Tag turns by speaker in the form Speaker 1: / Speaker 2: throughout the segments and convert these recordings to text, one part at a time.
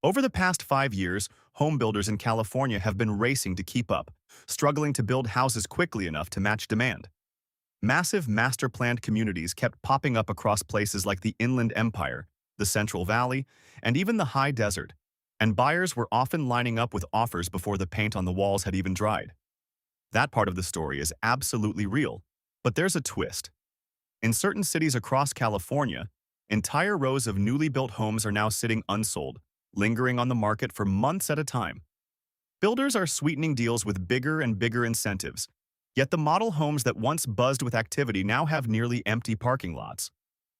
Speaker 1: Over the past 5 years, home builders in California have been racing to keep up, struggling to build houses quickly enough to match demand. Massive master-planned communities kept popping up across places like the Inland Empire, the Central Valley, and even the High Desert, and buyers were often lining up with offers before the paint on the walls had even dried. That part of the story is absolutely real, but there's a twist. In certain cities across California, entire rows of newly built homes are now sitting unsold, lingering on the market for months at a time. Builders are sweetening deals with bigger and bigger incentives, yet the model homes that once buzzed with activity now have nearly empty parking lots.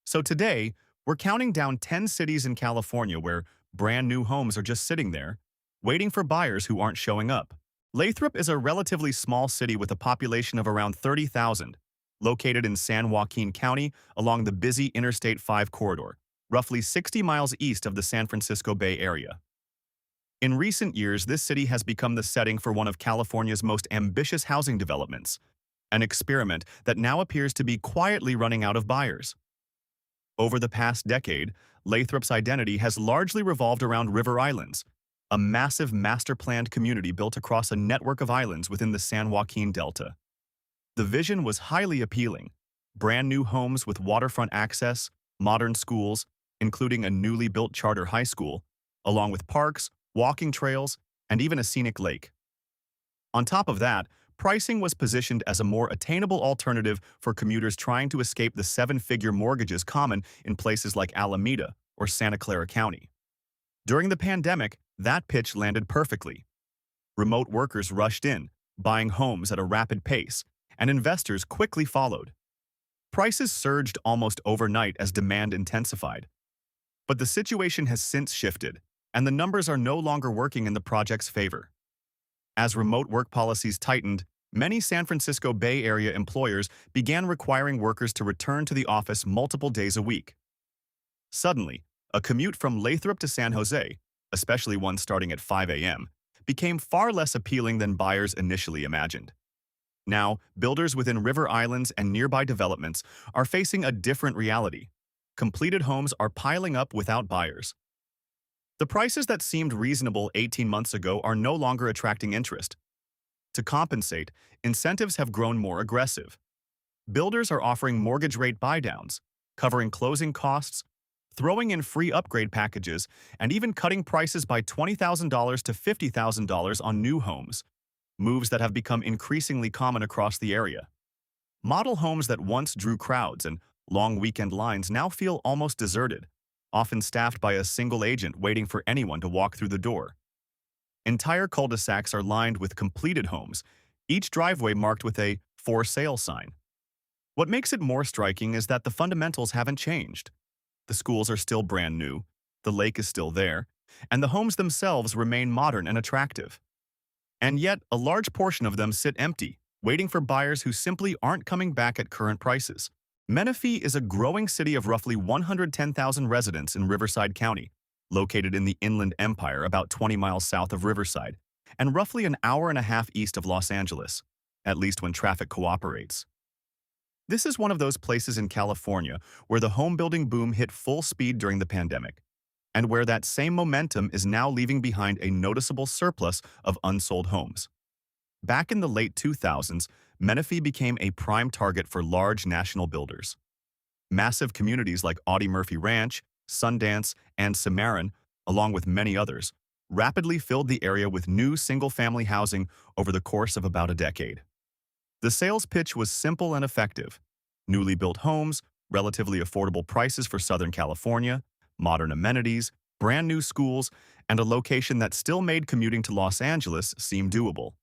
Speaker 1: So today, we're counting down 10 cities in California where brand new homes are just sitting there, waiting for buyers who aren't showing up. Lathrop is a relatively small city with a population of around 30,000, located in San Joaquin County along the busy Interstate 5 corridor, roughly 60 miles east of the San Francisco Bay Area. In recent years, this city has become the setting for one of California's most ambitious housing developments, an experiment that now appears to be quietly running out of buyers. Over the past decade, Lathrop's identity has largely revolved around River Islands, a massive master-planned community built across a network of islands within the San Joaquin Delta. The vision was highly appealing: brand new homes with waterfront access, modern schools, including a newly built charter high school, along with parks, walking trails, and even a scenic lake. On top of that, pricing was positioned as a more attainable alternative for commuters trying to escape the seven-figure mortgages common in places like Alameda or Santa Clara County. During the pandemic, that pitch landed perfectly. Remote workers rushed in, buying homes at a rapid pace, and investors quickly followed. Prices surged almost overnight as demand intensified. But the situation has since shifted, and the numbers are no longer working in the project's favor. As remote work policies tightened, many San Francisco Bay Area employers began requiring workers to return to the office multiple days a week. Suddenly, a commute from Lathrop to San Jose, especially one starting at 5 a.m., became far less appealing than buyers initially imagined. Now, builders within River Islands and nearby developments are facing a different reality. Completed homes are piling up without buyers. The prices that seemed reasonable 18 months ago are no longer attracting interest. To compensate, incentives have grown more aggressive. Builders are offering mortgage rate buydowns, covering closing costs, throwing in free upgrade packages, and even cutting prices by $20,000 to $50,000 on new homes, moves that have become increasingly common across the area. Model homes that once drew crowds and long weekend lines now feel almost deserted, often staffed by a single agent waiting for anyone to walk through the door. Entire cul-de-sacs are lined with completed homes, each driveway marked with a "for sale" sign. What makes it more striking is that the fundamentals haven't changed. The schools are still brand new, the lake is still there, and the homes themselves remain modern and attractive. And yet, a large portion of them sit empty, waiting for buyers who simply aren't coming back at current prices. Menifee is a growing city of roughly 110,000 residents in Riverside County, located in the Inland Empire about 20 miles south of Riverside, and roughly an hour and a half east of Los Angeles, at least when traffic cooperates. This is one of those places in California where the home building boom hit full speed during the pandemic, and where that same momentum is now leaving behind a noticeable surplus of unsold homes. Back in the late 2000s, Menifee became a prime target for large national builders. Massive communities like Audie Murphy Ranch, Sundance, and Cimarron, along with many others, rapidly filled the area with new single-family housing over the course of about a decade. The sales pitch was simple and effective: newly built homes, relatively affordable prices for Southern California, modern amenities, brand new schools, and a location that still made commuting to Los Angeles seem doable.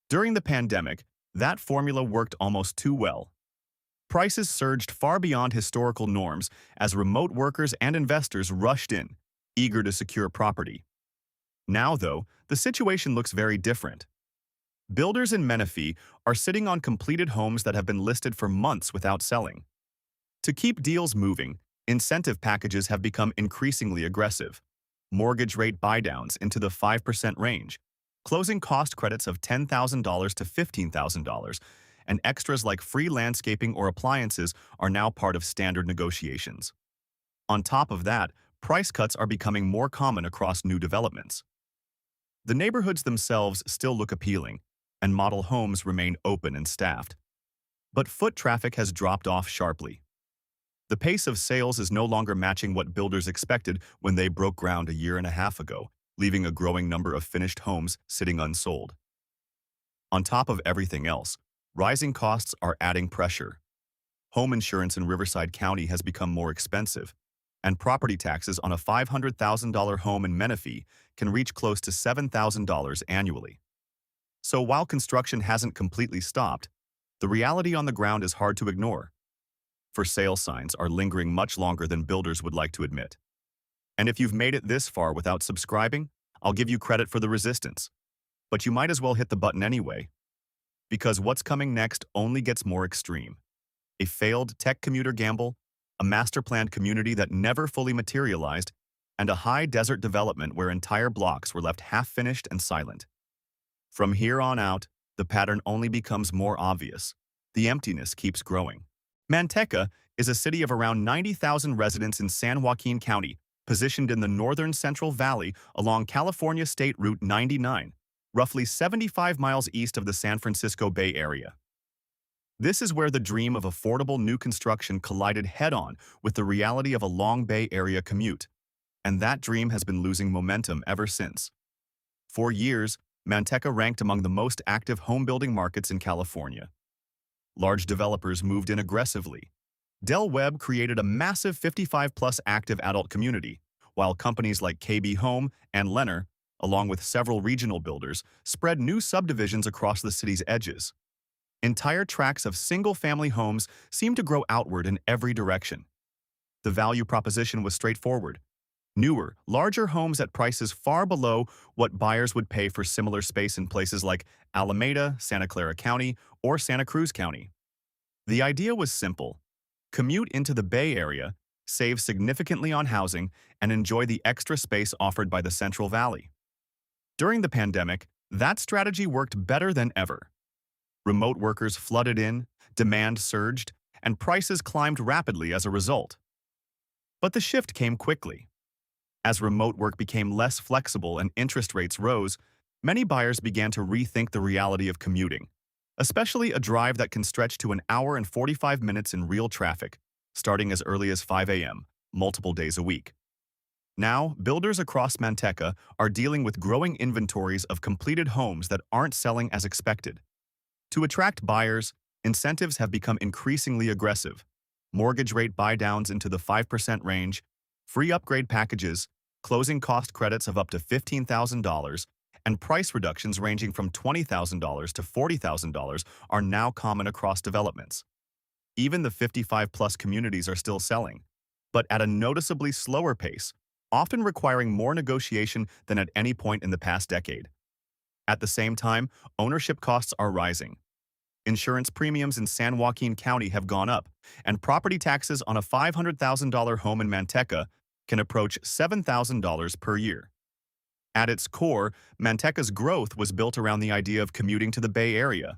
Speaker 1: During the pandemic, that formula worked almost too well. Prices surged far beyond historical norms as remote workers and investors rushed in, eager to secure property. Now, though, the situation looks very different. Builders in Menifee are sitting on completed homes that have been listed for months without selling. To keep deals moving, incentive packages have become increasingly aggressive. Mortgage rate buydowns into the 5% range, closing cost credits of $10,000 to $15,000, and extras like free landscaping or appliances are now part of standard negotiations. On top of that, price cuts are becoming more common across new developments. The neighborhoods themselves still look appealing, and model homes remain open and staffed. But foot traffic has dropped off sharply. The pace of sales is no longer matching what builders expected when they broke ground a year and a half ago, leaving a growing number of finished homes sitting unsold. On top of everything else, rising costs are adding pressure. Home insurance in Riverside County has become more expensive, and property taxes on a $500,000 home in Menifee can reach close to $7,000 annually. So while construction hasn't completely stopped, the reality on the ground is hard to ignore. For sale signs are lingering much longer than builders would like to admit. And if you've made it this far without subscribing, I'll give you credit for the resistance. But you might as well hit the button anyway, because what's coming next only gets more extreme. A failed tech commuter gamble, a master-planned community that never fully materialized, and a high-desert development where entire blocks were left half-finished and silent. From here on out, the pattern only becomes more obvious. The emptiness keeps growing. Manteca is a city of around 90,000 residents in San Joaquin County, positioned in the northern Central Valley along California State Route 99, roughly 75 miles east of the San Francisco Bay Area. This is where the dream of affordable new construction collided head-on with the reality of a long Bay Area commute, and that dream has been losing momentum ever since. For years, Manteca ranked among the most active home-building markets in California. Large developers moved in aggressively. Del Webb created a massive 55-plus active adult community, while companies like KB Home and Lennar, along with several regional builders, spread new subdivisions across the city's edges. Entire tracts of single-family homes seemed to grow outward in every direction. The value proposition was straightforward. Newer, larger homes at prices far below what buyers would pay for similar space in places like Alameda, Santa Clara County, or Santa Cruz County. The idea was simple. Commute into the Bay Area, save significantly on housing, and enjoy the extra space offered by the Central Valley. During the pandemic, that strategy worked better than ever. Remote workers flooded in, demand surged, and prices climbed rapidly as a result. But the shift came quickly. As remote work became less flexible and interest rates rose, many buyers began to rethink the reality of commuting, especially a drive that can stretch to an hour and 45 minutes in real traffic, starting as early as 5 a.m., multiple days a week. Now, builders across Manteca are dealing with growing inventories of completed homes that aren't selling as expected. To attract buyers, incentives have become increasingly aggressive. Mortgage rate buy-downs into the 5% range, free upgrade packages, closing cost credits of up to $15,000, and price reductions ranging from $20,000 to $40,000 are now common across developments. Even the 55-plus communities are still selling, but at a noticeably slower pace, often requiring more negotiation than at any point in the past decade. At the same time, ownership costs are rising. Insurance premiums in San Joaquin County have gone up, and property taxes on a $500,000 home in Manteca can approach $7,000 per year. At its core, Manteca's growth was built around the idea of commuting to the Bay Area.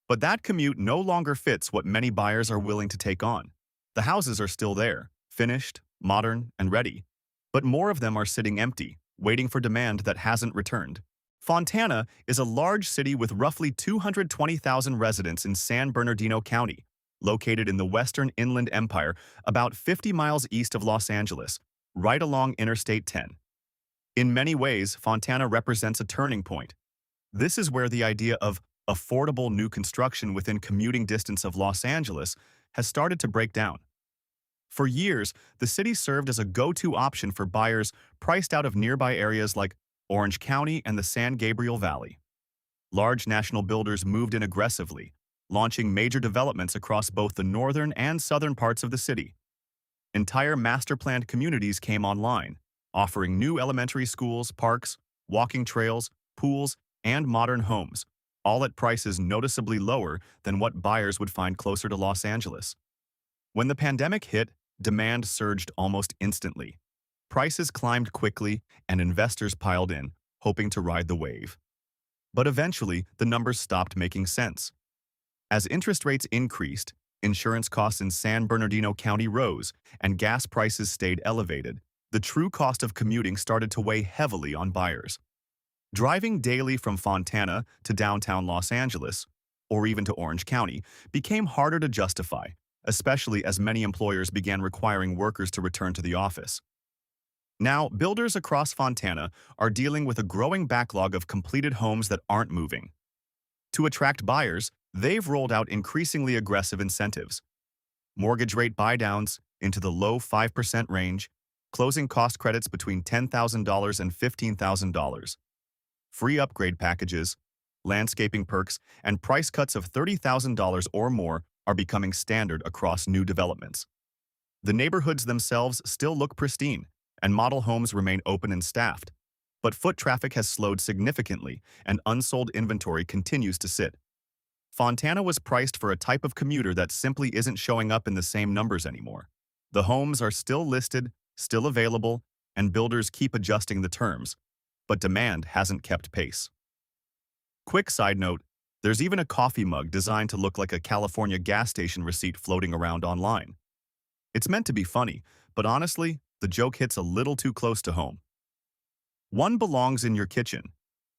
Speaker 1: But that commute no longer fits what many buyers are willing to take on. The houses are still there, finished, modern, and ready, but more of them are sitting empty, waiting for demand that hasn't returned. Fontana is a large city with roughly 220,000 residents in San Bernardino County, located in the Western Inland Empire about 50 miles east of Los Angeles, right along Interstate 10. In many ways, Fontana represents a turning point. This is where the idea of affordable new construction within commuting distance of Los Angeles has started to break down. For years, the city served as a go-to option for buyers priced out of nearby areas like Orange County and the San Gabriel Valley. Large national builders moved in aggressively, launching major developments across both the northern and southern parts of the city. Entire master-planned communities came online, offering new elementary schools, parks, walking trails, pools, and modern homes, all at prices noticeably lower than what buyers would find closer to Los Angeles. When the pandemic hit, demand surged almost instantly. Prices climbed quickly, and investors piled in, hoping to ride the wave. But eventually, the numbers stopped making sense. As interest rates increased, insurance costs in San Bernardino County rose, and gas prices stayed elevated, the true cost of commuting started to weigh heavily on buyers. Driving daily from Fontana to downtown Los Angeles, or even to Orange County, became harder to justify, especially as many employers began requiring workers to return to the office. Now, builders across Fontana are dealing with a growing backlog of completed homes that aren't moving. To attract buyers, they've rolled out increasingly aggressive incentives. Mortgage rate buydowns into the low 5% range, closing cost credits between $10,000 and $15,000. Free upgrade packages, landscaping perks, and price cuts of $30,000 or more are becoming standard across new developments. The neighborhoods themselves still look pristine, and model homes remain open and staffed. But foot traffic has slowed significantly, and unsold inventory continues to sit. Fontana was priced for a type of commuter that simply isn't showing up in the same numbers anymore. The homes are still listed, still available, and builders keep adjusting the terms, but demand hasn't kept pace. Quick side note, there's even a coffee mug designed to look like a California gas station receipt floating around online. It's meant to be funny, but honestly, the joke hits a little too close to home. One belongs in your kitchen.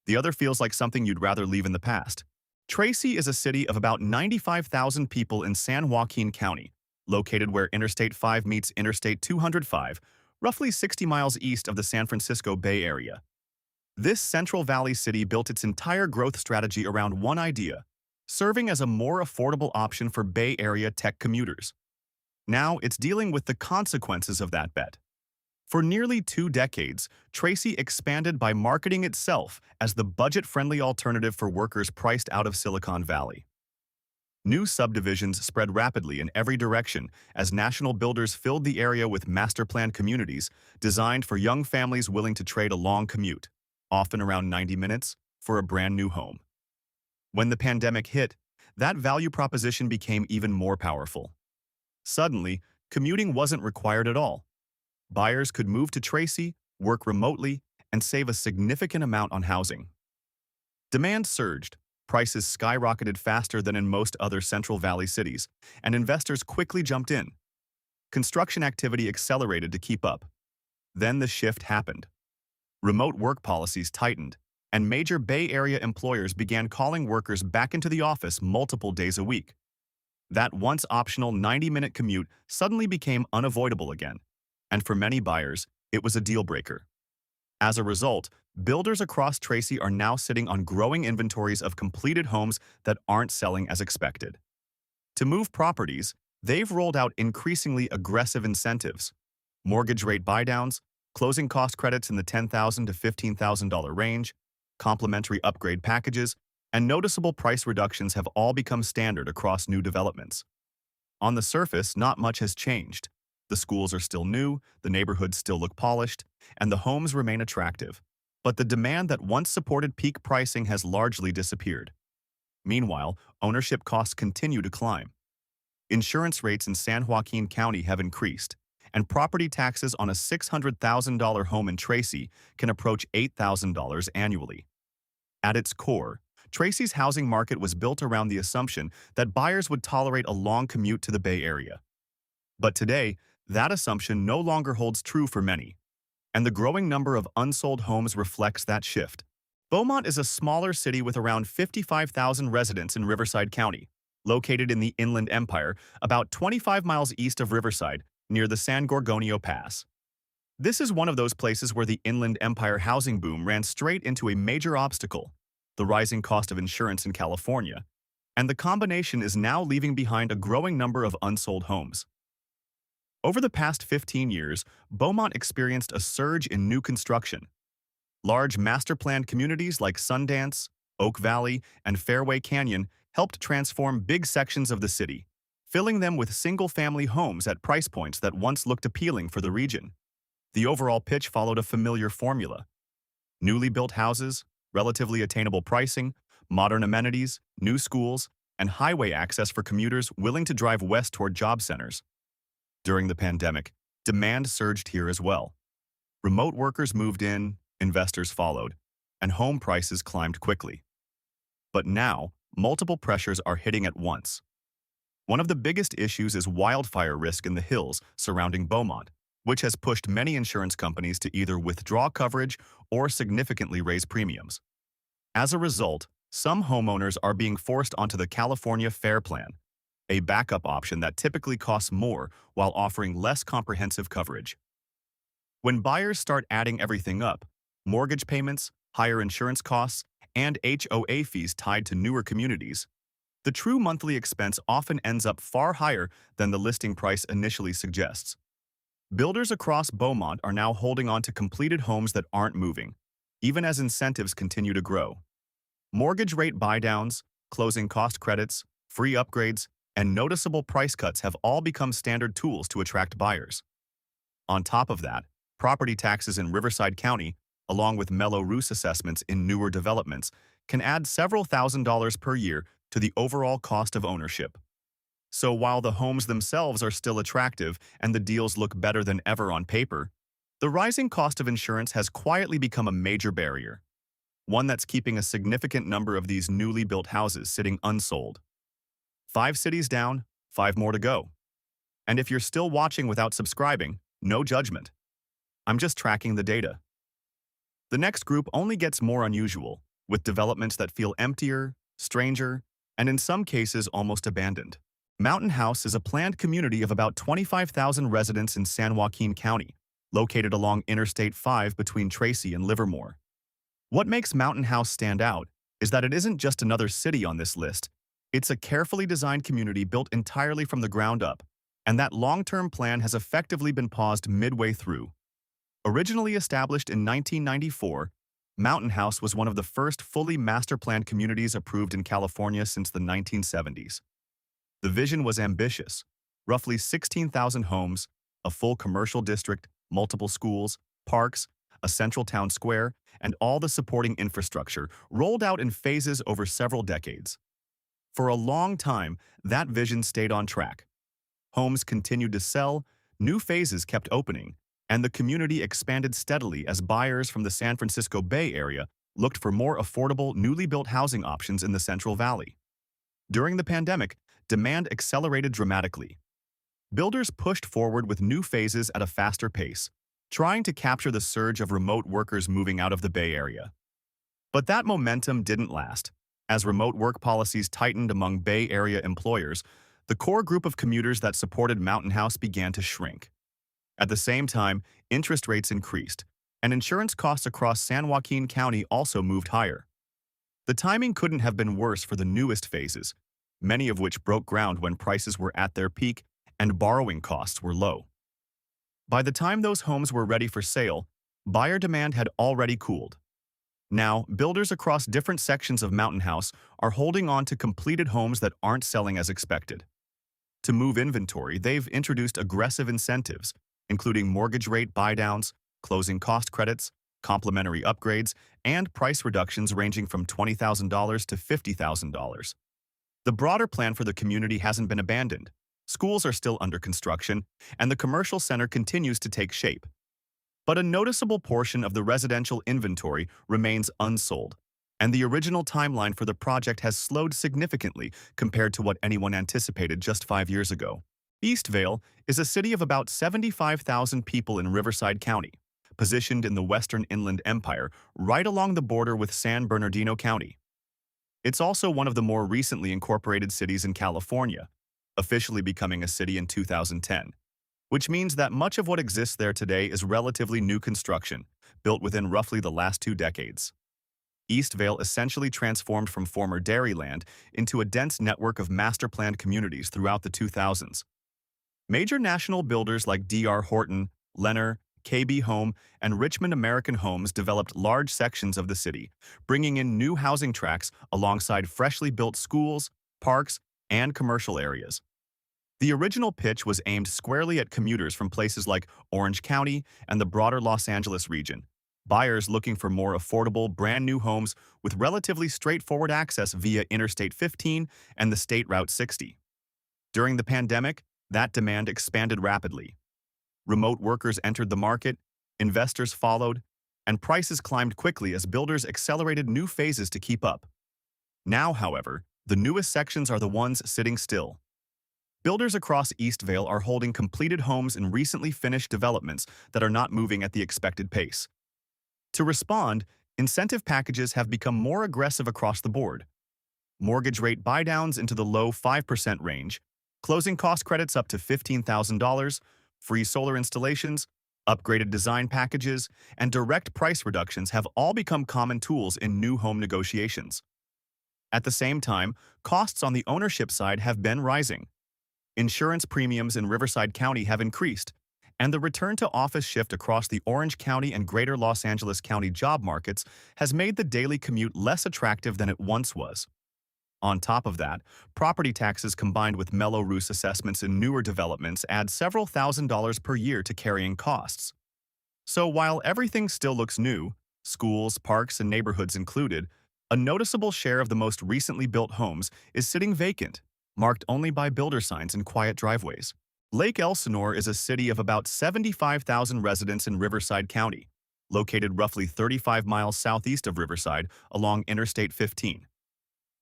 Speaker 1: The other feels like something you'd rather leave in the past. Tracy is a city of about 95,000 people in San Joaquin County, located where Interstate 5 meets Interstate 205, roughly 60 miles east of the San Francisco Bay Area. This Central Valley city built its entire growth strategy around one idea: serving as a more affordable option for Bay Area tech commuters. Now it's dealing with the consequences of that bet. For nearly 2 decades, Tracy expanded by marketing itself as the budget-friendly alternative for workers priced out of Silicon Valley. New subdivisions spread rapidly in every direction as national builders filled the area with master-planned communities designed for young families willing to trade a long commute, often around 90 minutes, for a brand new home. When the pandemic hit, that value proposition became even more powerful. Suddenly, commuting wasn't required at all. Buyers could move to Tracy, work remotely, and save a significant amount on housing. Demand surged, prices skyrocketed faster than in most other Central Valley cities, and investors quickly jumped in. Construction activity accelerated to keep up. Then the shift happened. Remote work policies tightened, and major Bay Area employers began calling workers back into the office multiple days a week. That once optional 90-minute commute suddenly became unavoidable again, and for many buyers, it was a deal-breaker. As a result, builders across Tracy are now sitting on growing inventories of completed homes that aren't selling as expected. To move properties, they've rolled out increasingly aggressive incentives: mortgage rate buydowns, closing cost credits in the $10,000 to $15,000 range, complimentary upgrade packages, and noticeable price reductions have all become standard across new developments. On the surface, not much has changed. The schools are still new, the neighborhoods still look polished, and the homes remain attractive. But the demand that once supported peak pricing has largely disappeared. Meanwhile, ownership costs continue to climb. Insurance rates in San Joaquin County have increased, and property taxes on a $600,000 home in Tracy can approach $8,000 annually. At its core, Tracy's housing market was built around the assumption that buyers would tolerate a long commute to the Bay Area. But today, that assumption no longer holds true for many, and the growing number of unsold homes reflects that shift. Beaumont is a smaller city with around 55,000 residents in Riverside County, located in the Inland Empire, about 25 miles east of Riverside, near the San Gorgonio Pass. This is one of those places where the Inland Empire housing boom ran straight into a major obstacle: the rising cost of insurance in California, and the combination is now leaving behind a growing number of unsold homes. Over the past 15 years, Beaumont experienced a surge in new construction. Large master-planned communities like Sundance, Oak Valley, and Fairway Canyon helped transform big sections of the city, filling them with single-family homes at price points that once looked appealing for the region. The overall pitch followed a familiar formula: newly built houses, relatively attainable pricing, modern amenities, new schools, and highway access for commuters willing to drive west toward job centers. During the pandemic, demand surged here as well. Remote workers moved in, investors followed, and home prices climbed quickly. But now, multiple pressures are hitting at once. One of the biggest issues is wildfire risk in the hills surrounding Beaumont. which has pushed many insurance companies to either withdraw coverage or significantly raise premiums. As a result, some homeowners are being forced onto the California Fair Plan, a backup option that typically costs more while offering less comprehensive coverage. When buyers start adding everything up, mortgage payments, higher insurance costs, and HOA fees tied to newer communities, the true monthly expense often ends up far higher than the listing price initially suggests. Builders across Beaumont are now holding on to completed homes that aren't moving, even as incentives continue to grow. Mortgage rate buydowns, closing cost credits, free upgrades, and noticeable price cuts have all become standard tools to attract buyers. On top of that, property taxes in Riverside County, along with Mello-Roos assessments in newer developments, can add several $1,000s per year to the overall cost of ownership. So while the homes themselves are still attractive and the deals look better than ever on paper, the rising cost of insurance has quietly become a major barrier, one that's keeping a significant number of these newly built houses sitting unsold. 5 cities down, 5 more to go. And if you're still watching without subscribing, no judgment. I'm just tracking the data. The next group only gets more unusual, with developments that feel emptier, stranger, and in some cases almost abandoned. Mountain House is a planned community of about 25,000 residents in San Joaquin County, located along Interstate 5 between Tracy and Livermore. What makes Mountain House stand out is that it isn't just another city on this list. It's a carefully designed community built entirely from the ground up, and that long-term plan has effectively been paused midway through. Originally established in 1994, Mountain House was one of the first fully master-planned communities approved in California since the 1970s. The vision was ambitious: roughly 16,000 homes, a full commercial district, multiple schools, parks, a central town square, and all the supporting infrastructure rolled out in phases over several decades. For a long time, that vision stayed on track. Homes continued to sell, new phases kept opening, and the community expanded steadily as buyers from the San Francisco Bay Area looked for more affordable, newly built housing options in the Central Valley. During the pandemic, demand accelerated dramatically. Builders pushed forward with new phases at a faster pace, trying to capture the surge of remote workers moving out of the Bay Area. But that momentum didn't last. As remote work policies tightened among Bay Area employers, the core group of commuters that supported Mountain House began to shrink. At the same time, interest rates increased, and insurance costs across San Joaquin County also moved higher. The timing couldn't have been worse for the newest phases, many of which broke ground when prices were at their peak and borrowing costs were low. By the time those homes were ready for sale, buyer demand had already cooled. Now, builders across different sections of Mountain House are holding on to completed homes that aren't selling as expected. To move inventory, they've introduced aggressive incentives, including mortgage rate buydowns, closing cost credits, complimentary upgrades, and price reductions ranging from $20,000 to $50,000. The broader plan for the community hasn't been abandoned. Schools are still under construction, and the commercial center continues to take shape. But a noticeable portion of the residential inventory remains unsold, and the original timeline for the project has slowed significantly compared to what anyone anticipated just 5 years ago. Eastvale is a city of about 75,000 people in Riverside County, positioned in the Western Inland Empire right along the border with San Bernardino County. It's also one of the more recently incorporated cities in California, officially becoming a city in 2010, which means that much of what exists there today is relatively new construction, built within roughly the last 2 decades. Eastvale essentially transformed from former dairyland into a dense network of master-planned communities throughout the 2000s. Major national builders like D.R. Horton, Lennar, KB Home, and Richmond American Homes developed large sections of the city, bringing in new housing tracts alongside freshly built schools, parks, and commercial areas. The original pitch was aimed squarely at commuters from places like Orange County and the broader Los Angeles region, buyers looking for more affordable, brand-new homes with relatively straightforward access via Interstate 15 and the State Route 60. During the pandemic, that demand expanded rapidly. Remote workers entered the market, investors followed, and prices climbed quickly as builders accelerated new phases to keep up. Now, however, the newest sections are the ones sitting still. Builders across Eastvale are holding completed homes in recently finished developments that are not moving at the expected pace. To respond, incentive packages have become more aggressive across the board. Mortgage rate buydowns into the low 5% range, closing cost credits up to $15,000, free solar installations, upgraded design packages, and direct price reductions have all become common tools in new home negotiations. At the same time, costs on the ownership side have been rising. Insurance premiums in Riverside County have increased, and the return-to-office shift across the Orange County and Greater Los Angeles County job markets has made the daily commute less attractive than it once was. On top of that, property taxes combined with Mello-Roos assessments in newer developments add several $1,000s per year to carrying costs. So while everything still looks new, schools, parks, and neighborhoods included, a noticeable share of the most recently built homes is sitting vacant, marked only by builder signs and quiet driveways. Lake Elsinore is a city of about 75,000 residents in Riverside County, located roughly 35 miles southeast of Riverside along Interstate 15.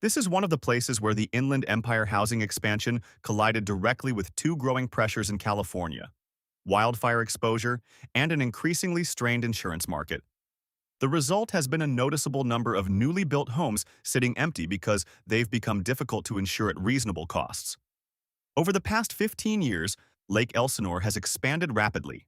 Speaker 1: This is one of the places where the Inland Empire housing expansion collided directly with two growing pressures in California: wildfire exposure and an increasingly strained insurance market. The result has been a noticeable number of newly built homes sitting empty because they've become difficult to insure at reasonable costs. Over the past 15 years, Lake Elsinore has expanded rapidly.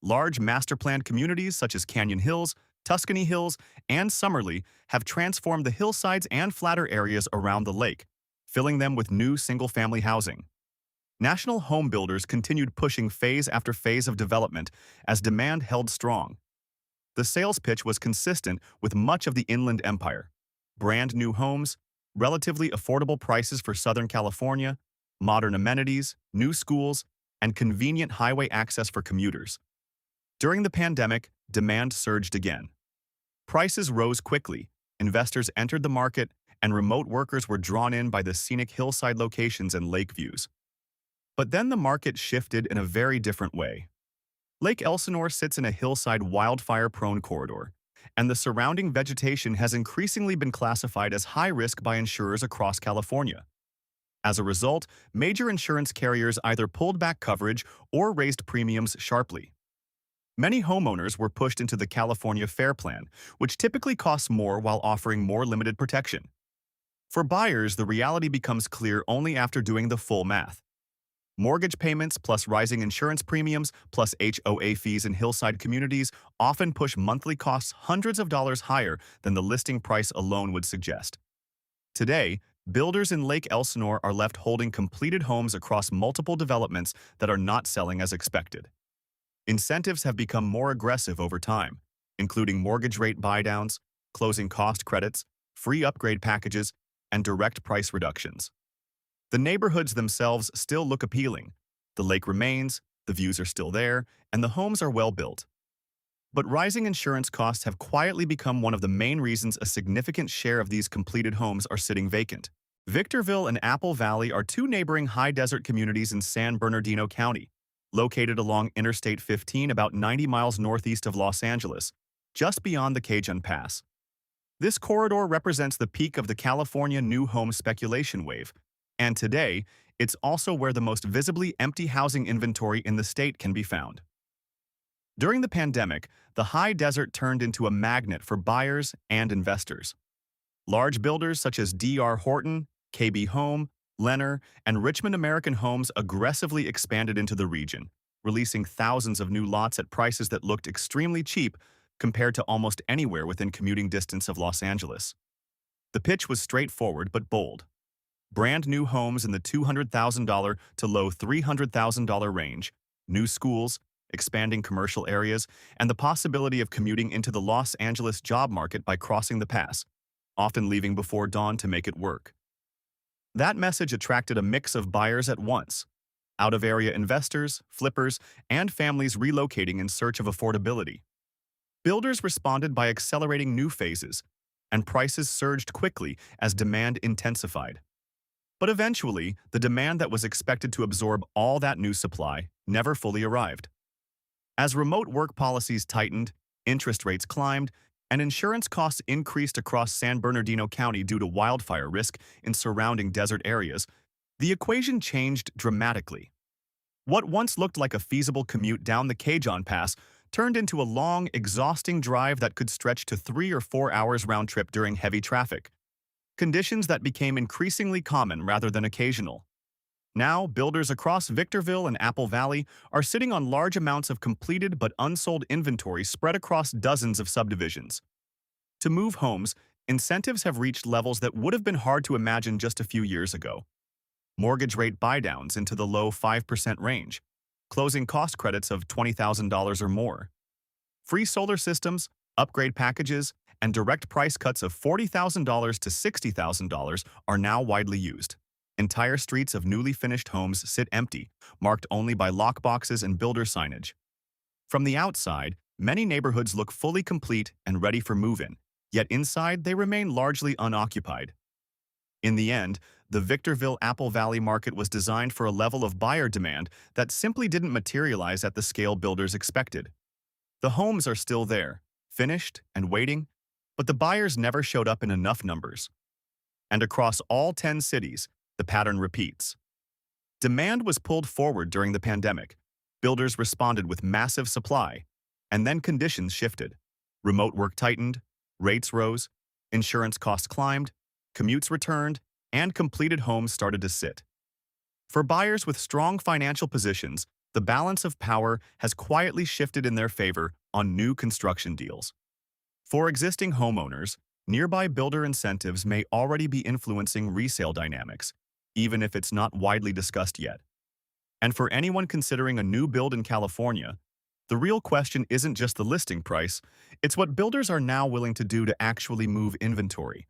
Speaker 1: Large master-planned communities such as Canyon Hills, Tuscany Hills, and Summerley have transformed the hillsides and flatter areas around the lake, filling them with new single-family housing. National home builders continued pushing phase after phase of development as demand held strong. The sales pitch was consistent with much of the Inland Empire: brand new homes, relatively affordable prices for Southern California, modern amenities, new schools, and convenient highway access for commuters. During the pandemic, demand surged again. Prices rose quickly, investors entered the market, and remote workers were drawn in by the scenic hillside locations and lake views. But then the market shifted in a very different way. Lake Elsinore sits in a hillside wildfire-prone corridor, and the surrounding vegetation has increasingly been classified as high risk by insurers across California. As a result, major insurance carriers either pulled back coverage or raised premiums sharply. Many homeowners were pushed into the California Fair Plan, which typically costs more while offering more limited protection. For buyers, the reality becomes clear only after doing the full math. Mortgage payments plus rising insurance premiums plus HOA fees in hillside communities often push monthly costs hundreds of dollars higher than the listing price alone would suggest. Today, builders in Lake Elsinore are left holding completed homes across multiple developments that are not selling as expected. Incentives have become more aggressive over time, including mortgage rate buydowns, closing cost credits, free upgrade packages, and direct price reductions. The neighborhoods themselves still look appealing. The lake remains, the views are still there, and the homes are well built. But rising insurance costs have quietly become one of the main reasons a significant share of these completed homes are sitting vacant. Victorville and Apple Valley are two neighboring high desert communities in San Bernardino County, located along Interstate 15 about 90 miles northeast of Los Angeles, just beyond the Cajun Pass. This corridor represents the peak of the California new home speculation wave, and today, it's also where the most visibly empty housing inventory in the state can be found. During the pandemic, the high desert turned into a magnet for buyers and investors. Large builders such as D.R. Horton, KB Home, Lennar, and Richmond American Homes aggressively expanded into the region, releasing thousands of new lots at prices that looked extremely cheap compared to almost anywhere within commuting distance of Los Angeles. The pitch was straightforward but bold. Brand new homes in the $200,000 to low $300,000 range, new schools, expanding commercial areas, and the possibility of commuting into the Los Angeles job market by crossing the pass, often leaving before dawn to make it work. That message attracted a mix of buyers at once: out-of-area investors, flippers, and families relocating in search of affordability. Builders responded by accelerating new phases, and prices surged quickly as demand intensified. But eventually, the demand that was expected to absorb all that new supply never fully arrived. As remote work policies tightened, interest rates climbed, and insurance costs increased across San Bernardino County due to wildfire risk in surrounding desert areas, The equation changed dramatically. What once looked like a feasible commute down the Cajon Pass turned into a long, exhausting drive that could stretch to 3 or 4 hours round trip during heavy traffic, conditions that became increasingly common rather than occasional. Now, builders across Victorville and Apple Valley are sitting on large amounts of completed but unsold inventory spread across dozens of subdivisions. To move homes, incentives have reached levels that would have been hard to imagine just a few years ago. Mortgage rate buydowns into the low 5% range, closing cost credits of $20,000 or more. Free solar systems, upgrade packages, and direct price cuts of $40,000 to $60,000 are now widely used. Entire streets of newly finished homes sit empty, marked only by lockboxes and builder signage. From the outside, many neighborhoods look fully complete and ready for move-in, yet inside they remain largely unoccupied. In the end, the Victorville-Apple Valley market was designed for a level of buyer demand that simply didn't materialize at the scale builders expected. The homes are still there, finished and waiting, but the buyers never showed up in enough numbers. And across all 10 cities, the pattern repeats. Demand was pulled forward during the pandemic. Builders responded with massive supply, and then conditions shifted. Remote work tightened, rates rose, insurance costs climbed, commutes returned, and completed homes started to sit. For buyers with strong financial positions, the balance of power has quietly shifted in their favor on new construction deals. For existing homeowners, nearby builder incentives may already be influencing resale dynamics, even if it's not widely discussed yet. And for anyone considering a new build in California, the real question isn't just the listing price, it's what builders are now willing to do to actually move inventory.